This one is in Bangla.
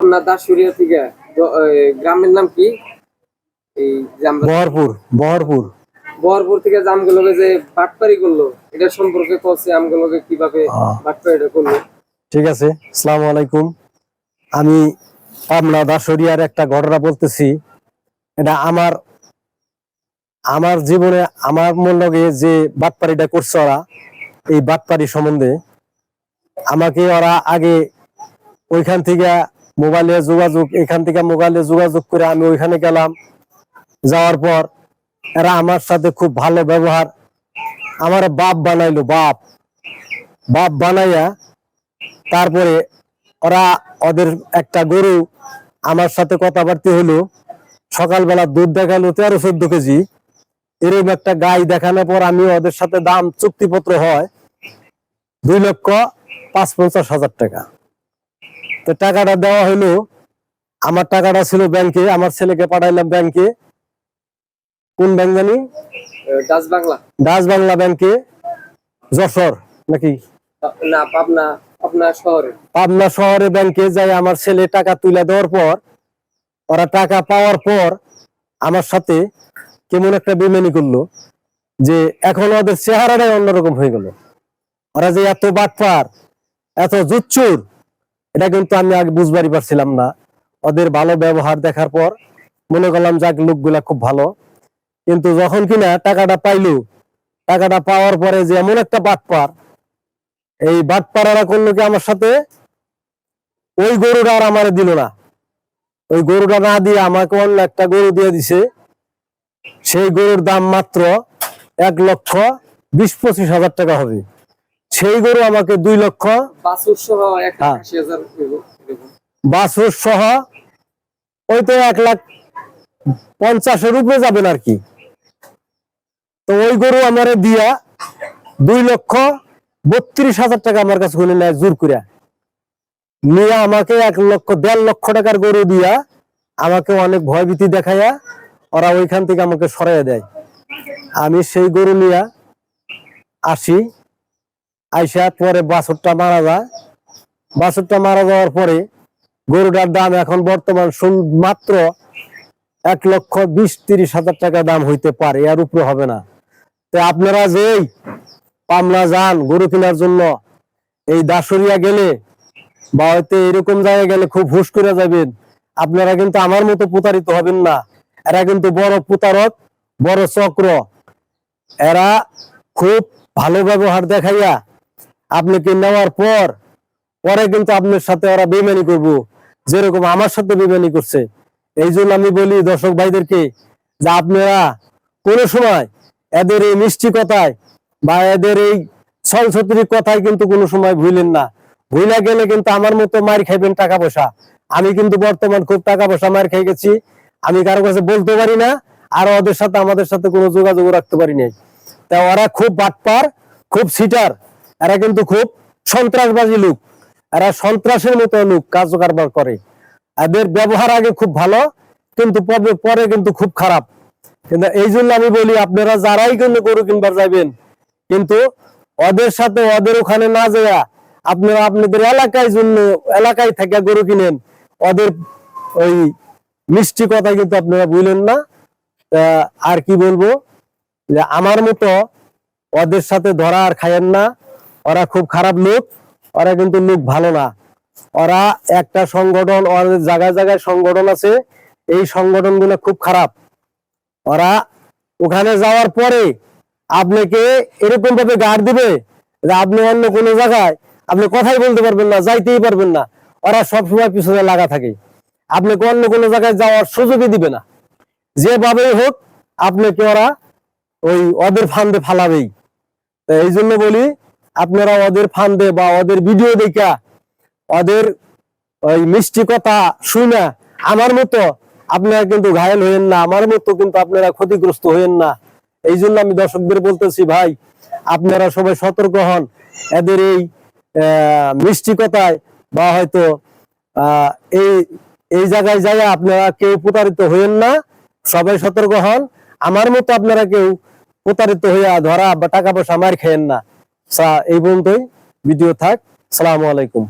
আপনার দাসুরিয়া থেকে গ্রামের নাম কি? এই বহরপুর। বহরপুর বহরপুর থেকে যে আমগুলোকে যে বাটপারি করলো, এটা সম্পর্কে কছে আমগুলোকে কিভাবে বাটপারিটা করলো? ঠিক আছে, আসসালামু আলাইকুম। আমি পাবনা দাসুরিয়ার একটা ঘটনা বলতেছি। এটা আমার আমার জীবনে আমার মনে লাগে যে বাটপারিটা করছে ওরা, এই বাটপারি সম্বন্ধে আমাকে ওরা আগে ওইখান থেকে এখান থেকে মোবাইলে যোগাযোগ করে আমি ওইখানে গেলাম। যাওয়ার পর এরা আমার সাথে খুব ভালো ব্যবহার, আমার বাপ বানাইলো, বাপ বানাইয়া তারপরে ওরা ওদের একটা গরু আমার সাথে কথাবার্তা হলো। সকালবেলা দুধ দেখালো 13-14 কেজি, এরকম একটা গাই দেখানোর পর আমি ওদের সাথে দাম চুক্তিপত্র হয় 2,55,000 টাকা। তো টাকাটা দেওয়া হলো, আমার টাকাটা ছিল ব্যাংকে, আমার ছেলেকে পাঠাইলাম ব্যাংকে। কোন ব্যাংক জানি? ডাচ বাংলা ব্যাংকে, যশোর নাকি না, পাবনা শহরে ব্যাংকে যাই। আমার ছেলে টাকা তুলে দেওয়ার পর ওরা টাকা পাওয়ার পর আমার সাথে কেমন একটা বেইমানি করলো, যে এখন ওদের চেহারাটাই অন্যরকম হয়ে গেল। ওরা যে এত বাটপার, এত জুচ্চুর, এটা কিন্তু আমি আগে বুঝবারই পারছিলাম না। ওদের ভালো ব্যবহার দেখার পর মনে করলাম যাক লোকগুলা খুব ভালো। কিন্তু যখন কিনা টাকাটা পাইলো, টাকাটা পাওয়ার পরে যে এমন একটা বাটপার, এই বাটপাড়ারা করলো কি আমার সাথে, ওই গরুটা আর আমারে দিল না। ওই গরুটা না দিয়ে আমাকে অন্য একটা গরু দিয়ে দিছে। সেই গরুর দাম মাত্র 1,20,25,000 টাকা হবে। সেই গরু আমাকে 2 লক্ষ, বাছুর সহ ওই তো 1,50,000-এর উপরে যাবেন আর কি। তো ওই গরু আমারে দিয়া 2,32,000 টাকা আমার কাছে হলে নেয় জোর করে নিয়ে, আমাকে 1,00,000-1.5 লক্ষ টাকার গরু দিয়া আমাকে অনেক ভয়ভীতি দেখাইয়া ওরা ওইখান থেকে আমাকে সরাইয়া দেয়। আমি সেই গরু নিয়ে আসি, আইসা পরে বাছুরটা মারা যায়। বাছুরটা মারা যাওয়ার পরে গরুটার দাম এখন বর্তমান মাত্র 1,20,30,000 টাকা দাম হইতে পারে, এর উপরে হবে না। তো আপনারা যেই পাবনা যান গরু কেনার জন্য, এই দাসুরিয়া গেলে বা হয়তো এরকম জায়গায় গেলে খুব হুশ করে যাবেন। আপনারা কিন্তু আমার মতো প্রতারিত হবেন না। এরা কিন্তু বড় প্রতারক, বড় চক্র। এরা খুব ভালো ব্যবহার দেখাইয়া আপনাকে নেওয়ার পরে কিন্তু আপনার সাথে ওরা বেইমানি করবো, যেরকম আমার সাথে বেইমানি করছে। এই জন্য আমি বলি দর্শক ভাইদেরকে যে আপনারা কোনো সময় এদের এই মিষ্টি কথায় বা এদের এই ছলছত্রিক কথায় কিন্তু কোনো সময় ভুলেন না। ভুলে গেলে কিন্তু আমার মতো মার খাইবেন টাকা পয়সা। আমি কিন্তু বর্তমান খুব টাকা পয়সা মার খাই গেছি, আমি কারো কাছে বলতে পারি না, আর ওদের সাথে আমাদের সাথে কোনো যোগাযোগ রাখতে পারি নাই। তা ওরা খুব বাটপার, খুব সিটার, এরা কিন্তু খুব সন্ত্রাসবাদী লোক, এরা সন্ত্রাসের মতো লোক কাজ কারবার করে। এদের ব্যবহার আগে খুব ভালো, কিন্তু পরে কিন্তু খুব খারাপ। কিন্তু এই জন্য আমি বলি আপনারা যারাই কিন্তু গরু কিনবার যাবেন, কিন্তু ওদের সাথে ওদের ওখানে না যাওয়া আপনারা আপনাদের এলাকায় থেকে গরু কিনেন। ওদের ওই মিষ্টি কথা কিন্তু আপনারা ভুলেন না। আর কি বলবো, যে আমার মতো ওদের সাথে ধরা আর খায়েন না। ওরা খুব খারাপ লোক, ওরা কিন্তু লোক ভালো না। ওরা একটা সংগঠন, ওদের জায়গায় জায়গায় সংগঠন আছে, এই সংগঠন গুলো খুব খারাপ। ওরা ওখানে যাওয়ার পরে আপনাকে এরকম ভাবে গার্ড দিবে যে আপনি অন্য কোনো জায়গায় আপনি কথাই বলতে পারবেন না, যাইতেই পারবেন না। ওরা সবসময় পিছনে লাগা থাকে, আপনাকে অন্য কোনো জায়গায় যাওয়ার সুযোগই দিবে না। যেভাবেই হোক আপনাকে ওরা ওই ওদের ফান্দে ফালাবেই। এই জন্য বলি আপনারা ওদের ফান্দে বা ওদের ভিডিও দেখা, ওদের ওই মিষ্টি কথা শুনে আমার মতো আপনারা কিন্তু ঘায়েল হইেন না, আমার মতো কিন্তু আপনারা ক্ষতিগ্রস্ত হইেন না। এই জন্য আমি দর্শকদের বলতেছি, ভাই আপনারা সবাই সতর্ক হন। এদের এই মিষ্টি কথায় বা হয়তো এই জায়গায় যাই আপনারা কেউ প্রতারিত হইেন না, সবাই সতর্ক হন। আমার মতো আপনারা কেউ প্রতারিত হইয়া ধরা বা টাকা পয়সা মার খেয়েন না। এই পর্যন্তই ভিডিও থাক। আসসালামু আলাইকুম।